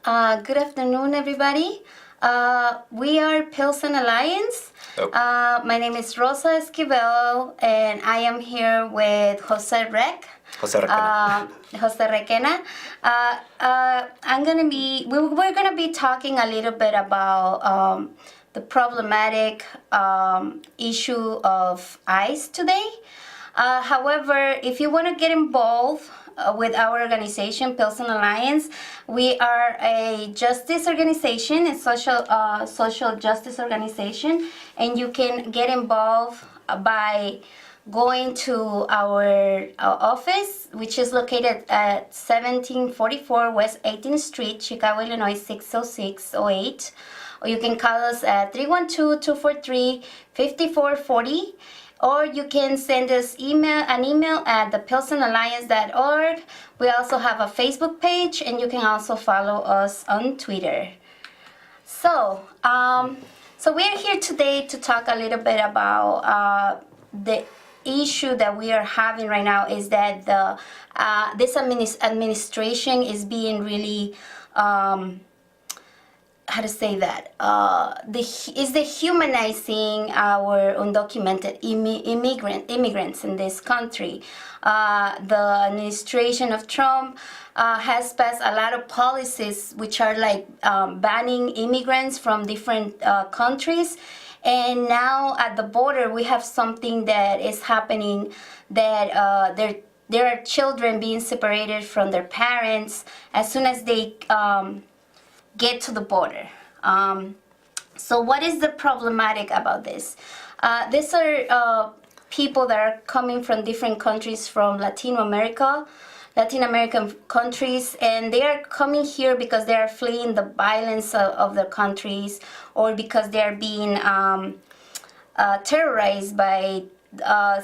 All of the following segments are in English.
Good afternoon, everybody. We are Pilsen Alliance. Oh. My name is Rosa Esquivel, and I am here with Jose Rec. Jose Requena. Jose Requena. We're gonna be talking a little bit about the problematic issue of ICE today. However, if you want to get involved with our organization, Pilsen Alliance, we are a justice organization, a social justice organization, and you can get involved by going to our office, which is located at 1744 West 18th Street, Chicago, Illinois 60608. Or you can call us at 312-243-5440. Or you can send us an email at thepilsenalliance.org. We also have a Facebook page, and you can also follow us on Twitter. So we're here today to talk a little bit about the issue that we are having right now is that this administration is being really how to say that is dehumanizing our undocumented immigrants in this country. The administration of Trump has passed a lot of policies which are like banning immigrants from different countries. And now at the border, we have something that is happening that there are children being separated from their parents as soon as they get to the border. So what is the problematic about this? These are people that are coming from different countries from Latin American countries, and they are coming here because they are fleeing the violence of their countries, or because they are being terrorized by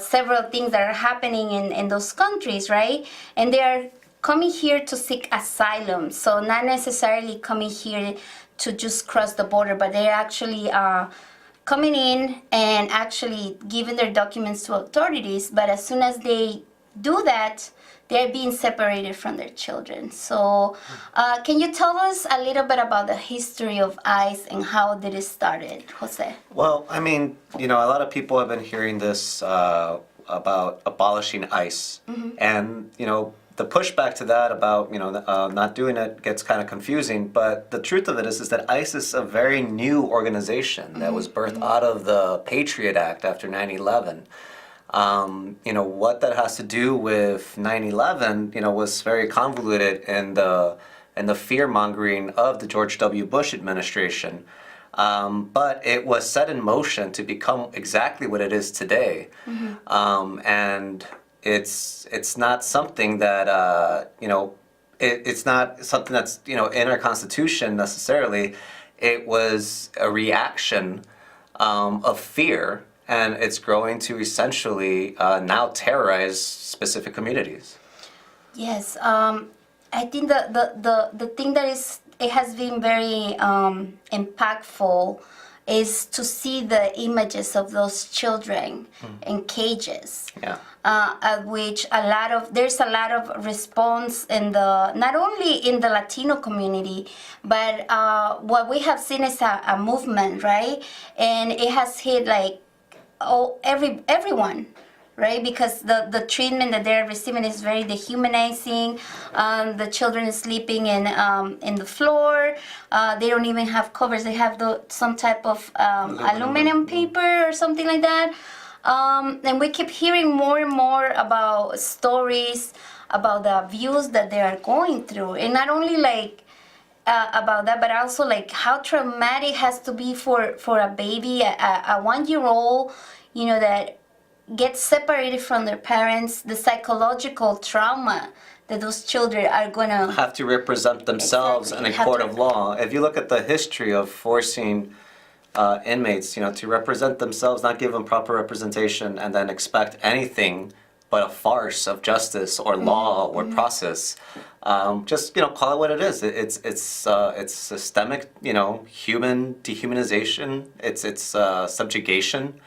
several things that are happening in those countries, right? And they are coming here to seek asylum, so not necessarily coming here to just cross the border, but they're actually coming in and actually giving their documents to authorities. But as soon as they do that, they're being separated from their children. So can you tell us a little bit about the history of ICE and how did it started, Jose? Well, I mean, a lot of people have been hearing this about abolishing ICE. Mm-hmm. And, the pushback to that about, not doing it gets kind of confusing. But the truth of it is that ICE is a very new organization that was birthed out of the Patriot Act after 9/11. What that has to do with 9/11, was very convoluted in the fear-mongering of the George W. Bush administration. But it was set in motion to become exactly what it is today. Mm-hmm. And it's not something that, it's not something that's, in our Constitution necessarily. It was a reaction of fear, and it's growing to essentially now terrorize specific communities. Yes, I think the thing that it has been very impactful is to see the images of those children in cages. Yeah. At which there's a lot of response not only in the Latino community, but what we have seen is a movement, right? And it has hit like everyone, right? Because the treatment that they're receiving is very dehumanizing. The children is sleeping in the floor. They don't even have covers. They have some type of aluminum paper or something like that. And we keep hearing more and more about stories about the abuse that they are going through, and not only about that, but also how traumatic it has to be for a baby, a 1-year-old, that gets separated from their parents, the psychological trauma that those children are going to have to represent themselves in a court of law. If you look at the history of forcing inmates, to represent themselves, not give them proper representation, and then expect anything but a farce of justice or law or process. Just call it what it is. It's systemic, human dehumanization. It's subjugation.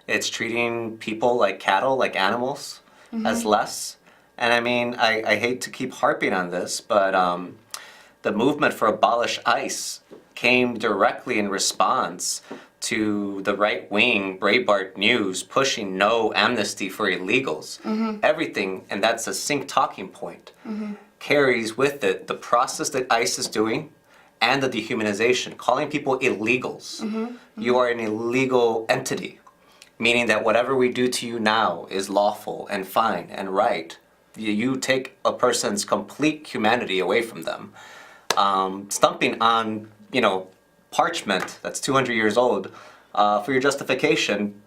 It's treating people like cattle, like animals, as less. And I mean, I hate to keep harping on this, but the movement for abolish ICE came directly in response to the right-wing Breitbart News pushing no amnesty for illegals. Everything, and that's a sync talking point, carries with it the process that ICE is doing and the dehumanization, calling people illegals. You are an illegal entity, meaning that whatever we do to you now is lawful and fine and right. You take a person's complete humanity away from them. Stumping on, parchment that's 200 years old for your justification,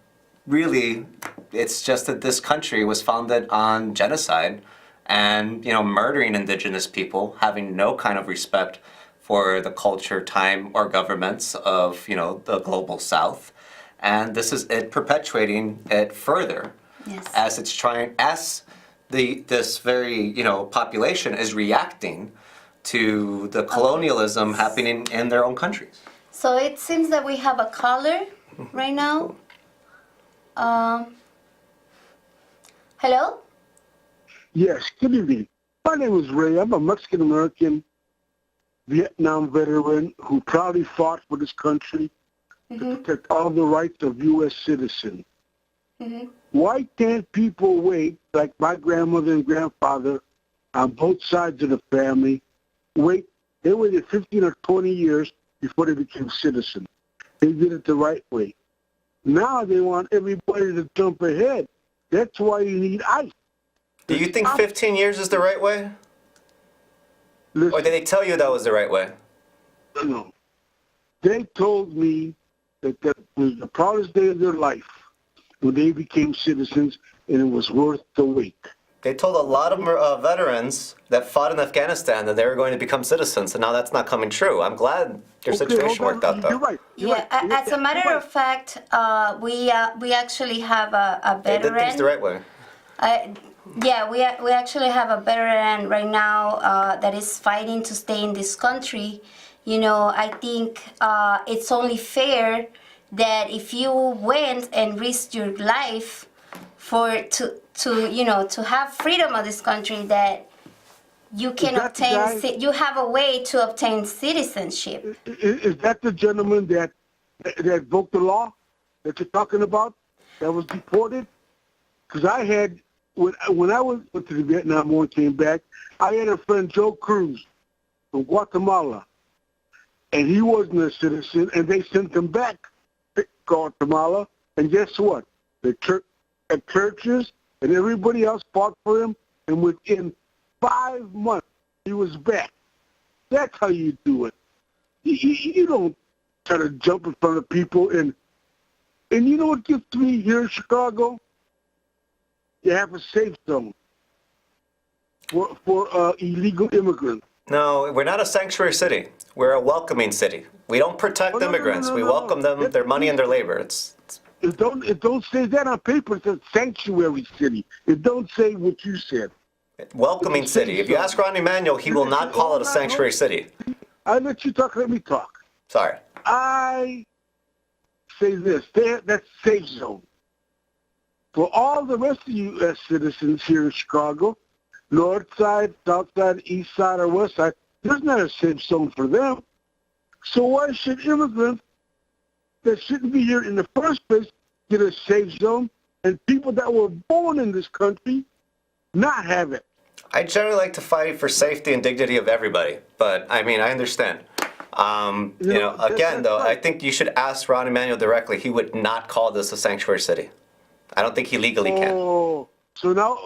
really, it's just that this country was founded on genocide and, murdering indigenous people, having no kind of respect for the culture, time, or governments of, the global South. And this is it perpetuating it further. Yes. As it's trying, as this very, population is reacting to the colonialism happening in their own countries. So it seems that we have a caller right now. Hello? Yes, good evening. My name is Ray. I'm a Mexican-American Vietnam veteran who proudly fought for this country to protect all the rights of U.S. citizens. Why can't people wait, like my grandmother and grandfather on both sides of the family, they waited 15 or 20 years before they became citizens. They did it the right way. Now they want everybody to jump ahead. That's why you need ICE. Do you think 15 years is the right way? Listen, Or did they tell you that was the right way? no. They told me that was the proudest day of their life when they became citizens, and it was worth the wait. They told a lot of veterans that fought in Afghanistan that they were going to become citizens, and now that's not coming true. I'm glad your situation worked out, though. You're right. Yeah, as a matter of fact, we actually have a They did things veteran. the right way. Yeah, we actually have a veteran right now that is fighting to stay in this country. I think it's only fair that if you went and risked your life to have freedom of this country, that you can obtain, you have a way to obtain citizenship. Is that the gentleman that broke the law that you're talking about, that was deported? Because I had, when I went to the Vietnam War and came back, I had a friend, Joe Cruz, from Guatemala, and he wasn't a citizen, and they sent him back to Guatemala, and guess what? The churches and everybody else fought for him, and within 5 months, he was back. That's how you do it. You don't try to jump in front of people, and you know what gets me here in Chicago? You have a safe zone for illegal immigrants. No, we're not a sanctuary city. We're a welcoming city. We don't protect immigrants. We welcome them, their money and their labor. It don't say that on paper. It says sanctuary city. It don't say what you said. Welcoming city. If you ask Ron Emanuel, he will not call it a sanctuary city. I let you talk. Let me talk. Sorry. I say this. That's safe zone. For all the rest of U.S. citizens here in Chicago, north side, south side, east side, or west side, there's not a safe zone for them. So why should immigrants that shouldn't be here in the first place get a safe zone, and people that were born in this country not have it? I generally like to fight for safety and dignity of everybody, but I understand. Again, though, I think you should ask Ron Emanuel directly. He would not call this a sanctuary city. I don't think he legally can. Oh, so now,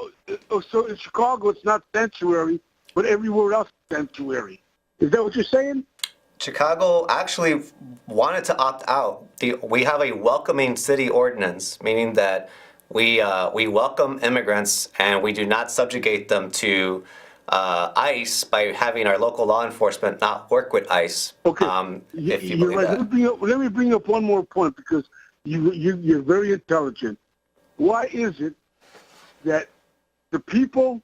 so in Chicago it's not sanctuary, but everywhere else is sanctuary. Is that what you're saying? Chicago actually wanted to opt out. We have a welcoming city ordinance, meaning that we welcome immigrants and we do not subjugate them to ICE by having our local law enforcement not work with ICE. Okay, if you you're believe right. that. Let me bring up one more point, because you're very intelligent. Why is it that the people,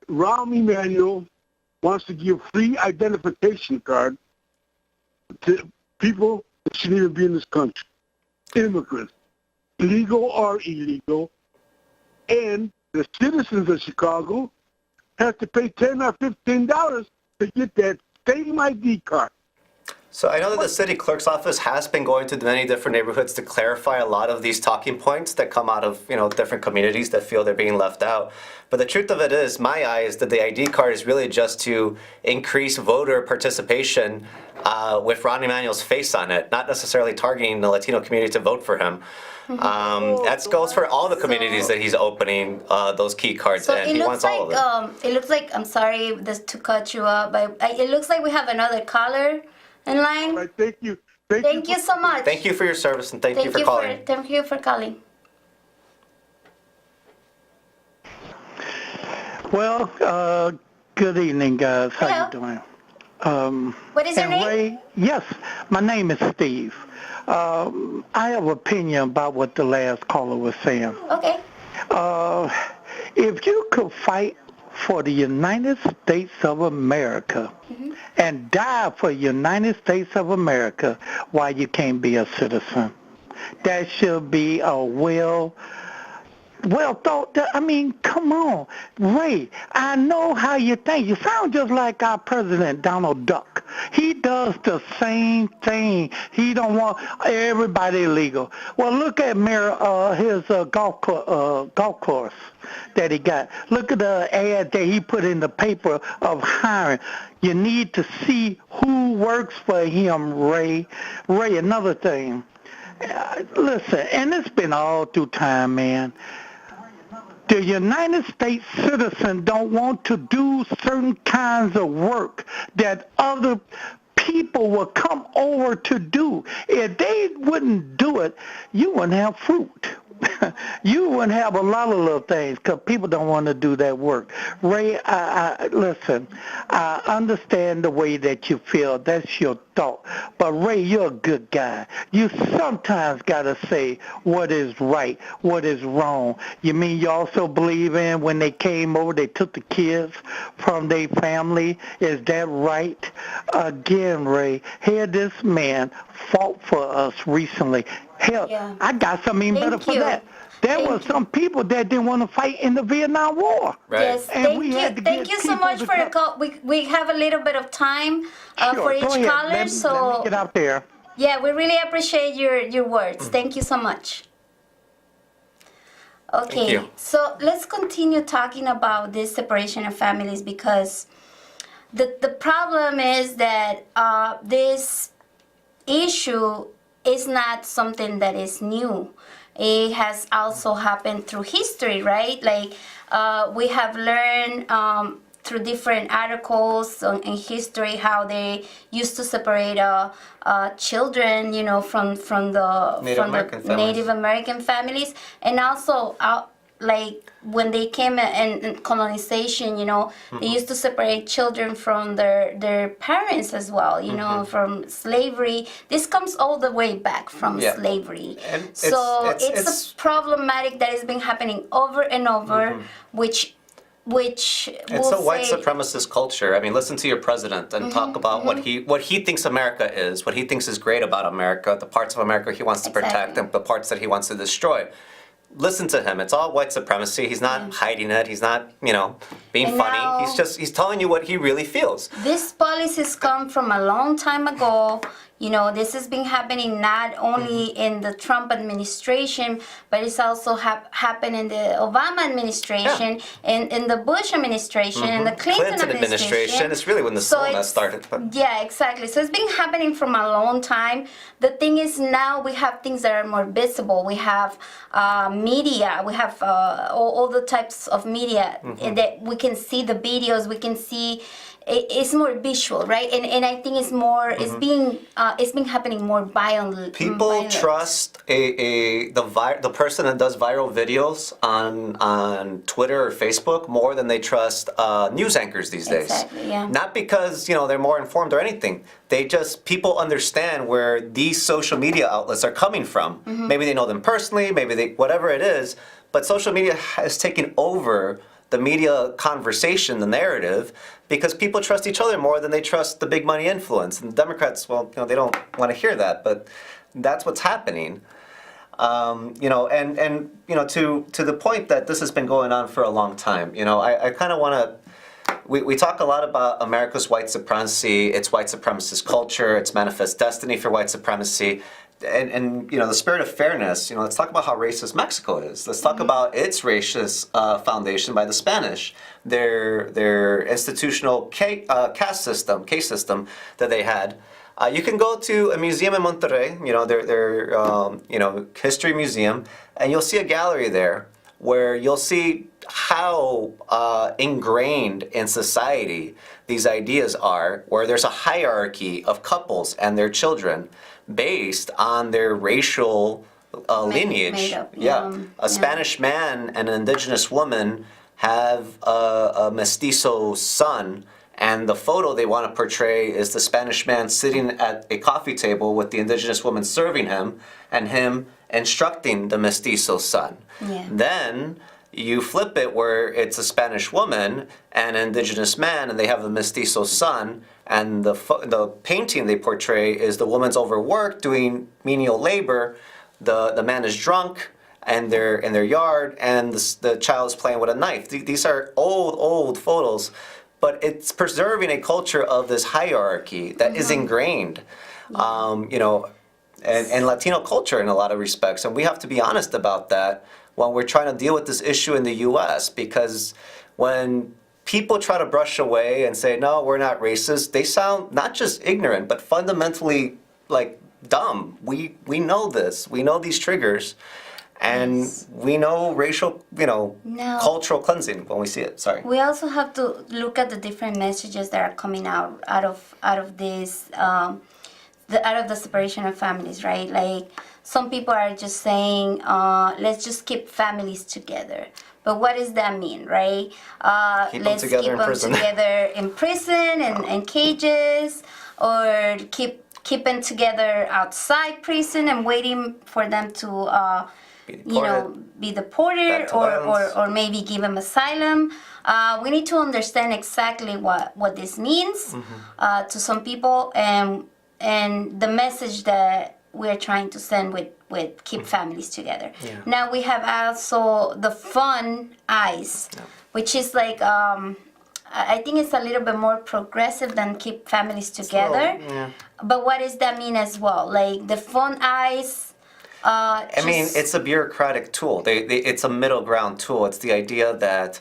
Rahm Emanuel wants to give free identification card to people that shouldn't even be in this country, immigrants, legal or illegal, and the citizens of Chicago have to pay $10 or $15 to get that same ID card. So I know that the city clerk's office has been going to many different neighborhoods to clarify a lot of these talking points that come out of, different communities that feel they're being left out. But the truth of it is, my eye is that the ID card is really just to increase voter participation with Ron Emanuel's face on it, not necessarily targeting the Latino community to vote for him. That goes for all the communities that he's opening those key cards So in. it He looks wants all like of it. it looks like, I'm sorry to cut you up, but it looks like we have another caller in line. All right, thank you. Thank you so much. Thank you for your service and thank you for calling. Thank you for calling. Well, good evening, guys. How Hello. you doing? What is your and name? Ray, yes, my name is Steve. I have an opinion about what the last caller was saying. Okay. If you could fight for the United States of America and die for the United States of America, why you can't be a citizen? That should be a well thought. I mean, come on, Ray. I know how you think. You sound just like our president, Donald Duck. He does the same thing. He don't want everybody illegal. Well, look at his golf course that he got. Look at the ad that he put in the paper of hiring. You need to see who works for him, Ray. Ray, another thing. Listen, and it's been all through time, man. The United States citizen don't want to do certain kinds of work that other people will come over to do. If they wouldn't do it, you wouldn't have fruit. You wouldn't have a lot of little things because people don't want to do that work. Ray, listen, I understand the way that you feel. That's your thought. But, Ray, you're a good guy. You sometimes got to say what is right, what is wrong. You mean you also believe in when they came over, they took the kids from their family? Is that right? Again, Ray, here this man fought for us recently. Hell, Yeah. I got something even better for that. There were some people that didn't want to fight in the Vietnam War. Right. Yes, And thank we you. had to Thank get you so people much to for the come- call. We have a little bit of time Sure, for each go ahead. caller, Let me get out there. yeah, we really appreciate your words. Thank you so much. Okay, Thank you. so let's continue talking about this separation of families because the problem is that this issue is not something that is new. It has also happened through history, right? Like we have learned through different articles in history how they used to separate children, from the Native American families, and also like when they came in colonization, they used to separate children from their parents as well, from slavery. This comes all the way back from slavery. And So it's a problematic that has been happening over and over, which It's a white supremacist culture. I mean, listen to your president and talk about what he thinks America is, what he thinks is great about America, the parts of America he wants to protect, and the parts that he wants to destroy. Listen to him. It's all white supremacy. He's not hiding it. He's not, being And funny. now- He's telling you what he really feels. These policies come from a long time ago. This has been happening not only in the Trump administration, but it's also happened in the Obama administration, in the Bush administration, in the Clinton administration. It's really when the mess started. Yeah, exactly. So it's been happening from a long time. The thing is now we have things that are more visible. We have media. We have all the types of media that we can see the videos. We can see. It's more visual, right? And I think it's more. It's been happening more violently. People trust the person that does viral videos on Twitter or Facebook more than they trust news anchors these days. Exactly, yeah. Not because they're more informed or anything. People understand where these social media outlets are coming from. Maybe they know them personally. Maybe whatever it is. But social media has taken over the media conversation, the narrative, because people trust each other more than they trust the big money influence. And the Democrats, they don't want to hear that, but that's what's happening. To the point that this has been going on for a long time. I kind of want to we talk a lot about America's white supremacy, its white supremacist culture, its manifest destiny for white supremacy. And you know, the spirit of fairness, you know, let's talk about how racist Mexico is. Let's talk about its racist foundation by the Spanish, their institutional caste system that they had. You can go to a museum in Monterrey, you know, their you know, history museum, and you'll see a gallery there where you'll see how ingrained in society these ideas are, where there's a hierarchy of couples and their children based on their racial lineage. Made up, A Spanish man and an indigenous woman have a mestizo son, and the photo they want to portray is the Spanish man sitting at a coffee table with the indigenous woman serving him, and him instructing the mestizo son. Yeah. Then you flip it where it's a Spanish woman and an indigenous man, and they have the mestizo son, and the painting they portray is the woman's overworked doing menial labor, the man is drunk, and they're in their yard, and the child's playing with a knife. These are old photos, but it's preserving a culture of this hierarchy that is ingrained, you know, and Latino culture in a lot of respects, and we have to be honest about that when we're trying to deal with this issue in the U.S., because when people try to brush away and say, no, we're not racist, they sound not just ignorant, but fundamentally, like, dumb. We know this. We know these triggers. And we know racial, you know, cultural cleansing when we see it. Sorry. We also have to look at the different messages that are coming out of this, out of the separation of families, right? Like, some people are just saying, let's just keep families together. But what does that mean, right? Let's keep them together in prison and cages, or keep them together outside prison and waiting for them to, be deported, or maybe give them asylum. We need to understand exactly what this means to some people, and the message that we're trying to send with keep families together. Yeah. Now we have also the fun ICE, which is like, I think it's a little bit more progressive than keep families together. But what does that mean as well? Like the fun ICE, I mean, it's a bureaucratic tool. It's a middle ground tool. It's the idea that,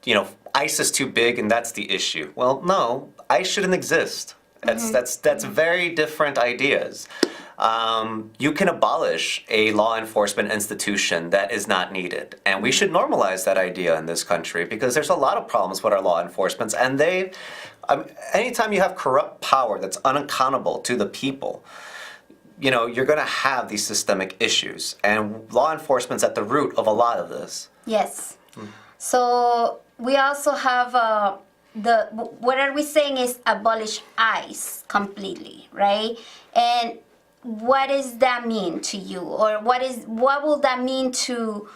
you know, ICE is too big and that's the issue. Well, no, ICE shouldn't exist. That's very different ideas. You can abolish a law enforcement institution that is not needed, and we should normalize that idea in this country, because there's a lot of problems with our law enforcement, and anytime you have corrupt power that's unaccountable to the people, you know, you're going to have these systemic issues, and law enforcement's at the root of a lot of this. Yes. So we also have what are we saying is abolish ICE completely, right? And what does that mean to you, or what will that mean to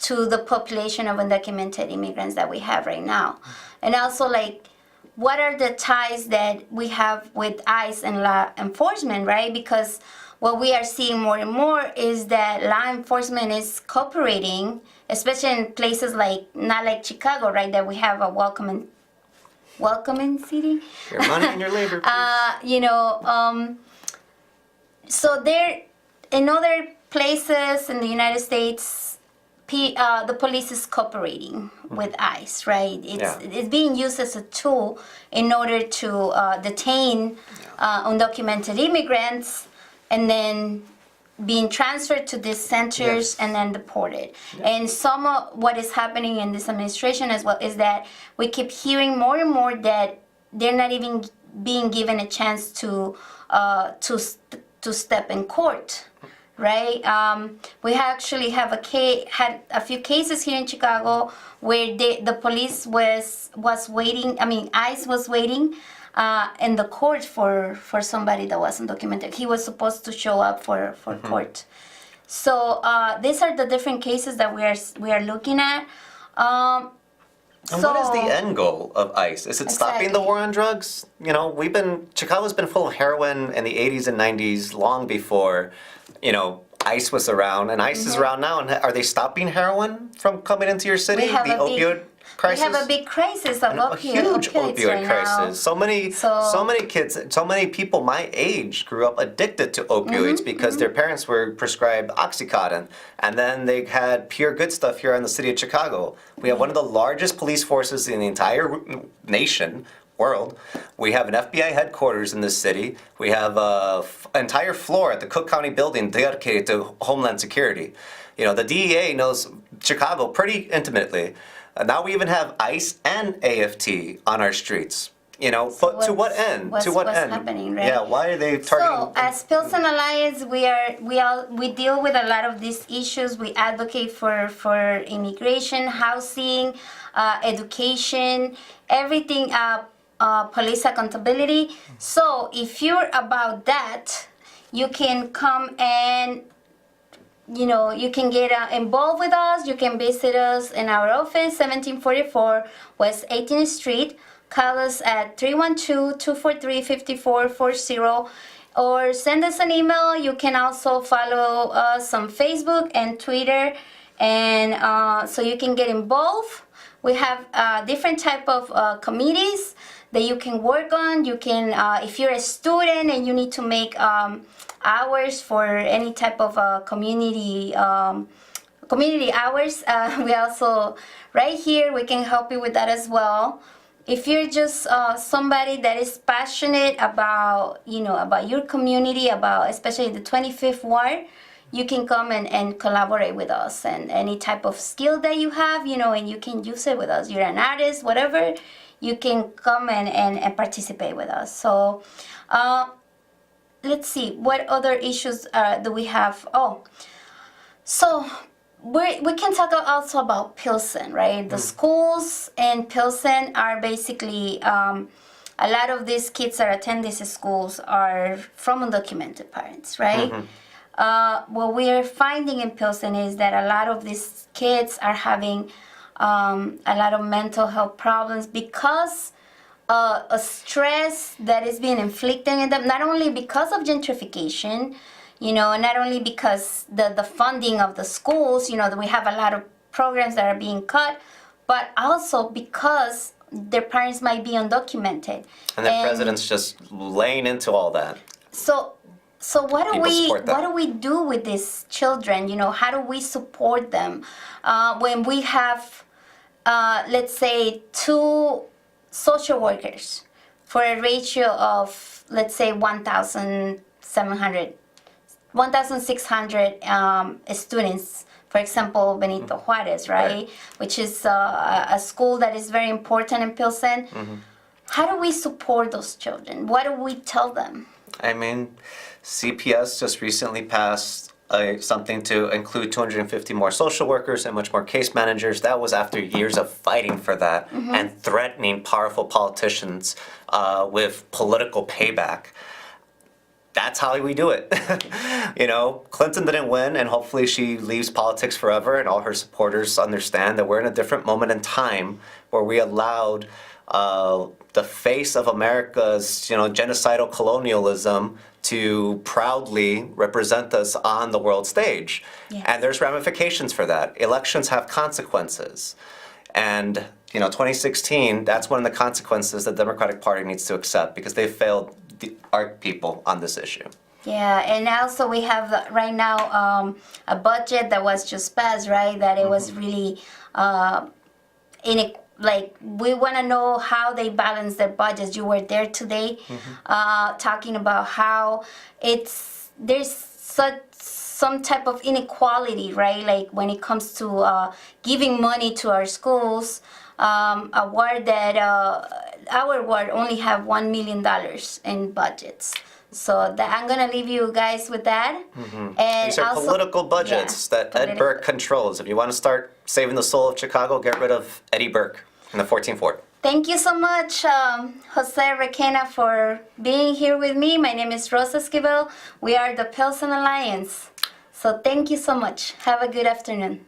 the population of undocumented immigrants that we have right now? And also, like, what are the ties that we have with ICE and law enforcement, right? Because what we are seeing more and more is that law enforcement is cooperating, especially in places like, not like Chicago, right, that we have a welcoming city. Your money and your labor, please. So there, in other places in the United States, the police is cooperating with ICE, right? It's being used as a tool in order to detain undocumented immigrants, and then being transferred to these centers and then deported. And some of what is happening in this administration as well is that we keep hearing more and more that they're not even being given a chance to step in court, right? We actually had a few cases here in Chicago where the police was waiting. I mean, ICE was waiting in the court for somebody that wasn't documented. He was supposed to show up for court. So these are the different cases that we are looking at. And what is the end goal of ICE? Is it stopping the war on drugs? You know, Chicago's been full of heroin in the 80s and 90s long before, you know, ICE was around, and ICE is around now. And are they stopping heroin from coming into your city? The opioid crisis. We have a big crisis of a huge opioid right crisis. now. So many kids, so many people my age grew up addicted to opioids because their parents were prescribed Oxycontin, and then they had pure good stuff here in the city of Chicago. We have one of the largest police forces in the entire nation. World. We have an FBI headquarters in this city. We have an entire floor at the Cook County building dedicated to Homeland Security. You know, the DEA knows Chicago pretty intimately. Now we even have ICE and AFT on our streets. You know, So but to what end? what's happening, right? Yeah, why are they targeting? So, as Pilsen Alliance, we deal with a lot of these issues. We advocate for immigration, housing, education, everything. Police accountability. So if you're about that, you can come and you can get involved with us. You can visit us in our office, 1744 West 18th Street. Call us at 312-243-5440 or send us an email. You can also follow us on Facebook and Twitter, and so you can get involved. We have different type of committees that you can work on. You can, if you're a student and you need to make hours for any type of community hours, we also, right here, we can help you with that as well. If you're just somebody that is passionate about, about your community, about especially the 25th Ward, you can come and collaborate with us, and any type of skill that you have, and you can use it with us. You're an artist, whatever, you can come and participate with us. So let's see, what other issues do we have? So we can talk also about Pilsen, right? The schools in Pilsen are basically, a lot of these kids that attend these schools are from undocumented parents, right? What we are finding in Pilsen is that a lot of these kids are having a lot of mental health problems because a stress that is being inflicted on them, not only because of gentrification, not only because the funding of the schools, that we have a lot of programs that are being cut, but also because their parents might be undocumented. And the president's just laying into all that. So what do we do with these children? How do we support them when we have, let's say, 2 social workers for a ratio of, let's say, 1,600 students? For example, Benito Juarez, right? Which is a school that is very important in Pilsen. How do we support those children? What do we tell them? I mean, CPS just recently passed something to include 250 more social workers and much more case managers. That was after years of fighting for that and threatening powerful politicians with political payback. That's how we do it. Clinton didn't win, and hopefully she leaves politics forever, and all her supporters understand that we're in a different moment in time where we allowed the face of America's, genocidal colonialism to proudly represent us on the world stage. Yes. And there's ramifications for that. Elections have consequences. And, 2016, that's one of the consequences the Democratic Party needs to accept because they failed our people on this issue. Yeah, and also we have right now a budget that was just passed, right? That it was really we want to know how they balance their budgets. You were there today, talking about how there's some type of inequality, right? Like when it comes to giving money to our schools. A ward that our ward only have $1 million in budgets. So I'm gonna leave you guys with that. And these are also, political budgets that Ed Burke controls. If you want to start saving the soul of Chicago, get rid of Eddie Burke in the 14th Ward. Thank you so much, Jose Requena, for being here with me. My name is Rosa Esquivel. We are the Pilsen Alliance. So thank you so much. Have a good afternoon.